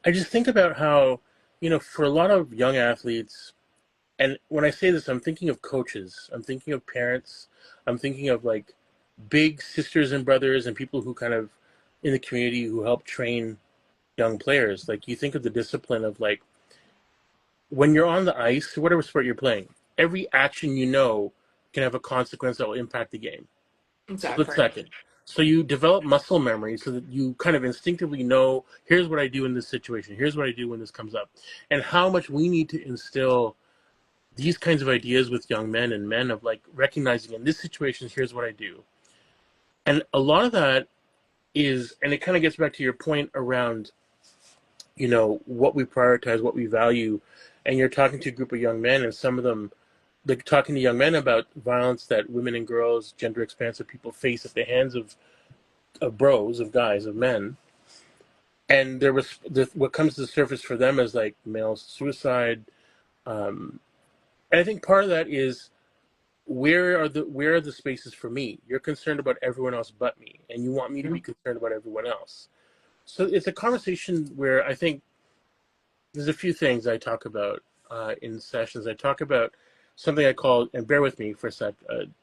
I just think about how, for a lot of young athletes, and when I say this, I'm thinking of coaches, I'm thinking of parents, I'm thinking of like big sisters and brothers and people who kind of in the community who help train young players. Like you think of the discipline of like when you're on the ice, whatever sport you're playing, every action can have a consequence that will impact the game. Split Exactly. second. So you develop muscle memory so that you kind of instinctively know, here's what I do in this situation, here's what I do when this comes up. And how much we need to instill these kinds of ideas with young men and men of like recognizing in this situation, here's what I do. And a lot of that is, and it kind of gets back to your point around, what we prioritize, what we value. And you're talking to a group of young men, and some of them, like talking to young men about violence that women and girls, gender expansive people face at the hands of bros, of guys, of men. And what comes to the surface for them is like male suicide. And I think part of that is where are the spaces for me? You're concerned about everyone else but me, and you want me to be concerned about everyone else. So it's a conversation where I think there's a few things I talk about in sessions. I talk about something I call, and bear with me for a sec,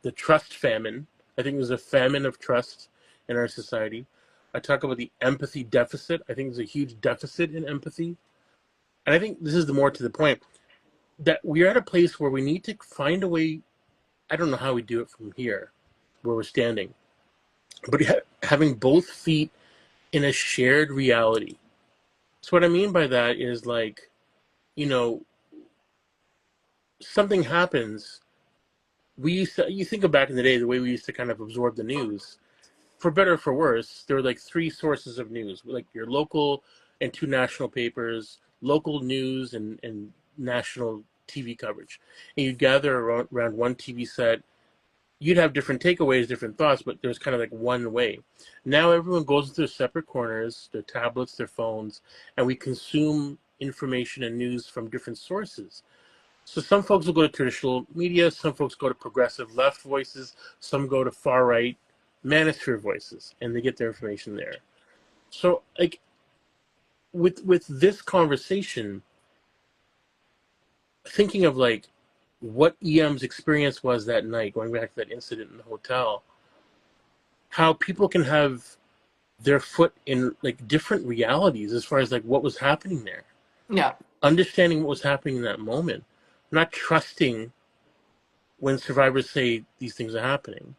the trust famine. I think there's a famine of trust in our society. I talk about the empathy deficit. I think there's a huge deficit in empathy. And I think this is the more to the point that we're at a place where we need to find a way. I don't know how we do it from here, where we're standing, but having both feet in a shared reality. So what I mean by that is like, you know, something happens. You think of back in the day, the way we used to kind of absorb the news, for better or for worse, there were like three sources of news, like your local and two national papers, local news and national TV coverage. And you'd gather around one TV set. You'd have different takeaways, different thoughts, but there's kind of like one way. Now everyone goes into their separate corners, their tablets, their phones, and we consume information and news from different sources. So some folks will go to traditional media, some folks go to progressive left voices, some go to far right manosphere voices, and they get their information there. So like with this conversation, thinking of like what EM's experience was that night, going back to that incident in the hotel, how people can have their foot in like different realities as far as like what was happening there, Yeah. understanding what was happening in that moment, not trusting when survivors say these things are happening.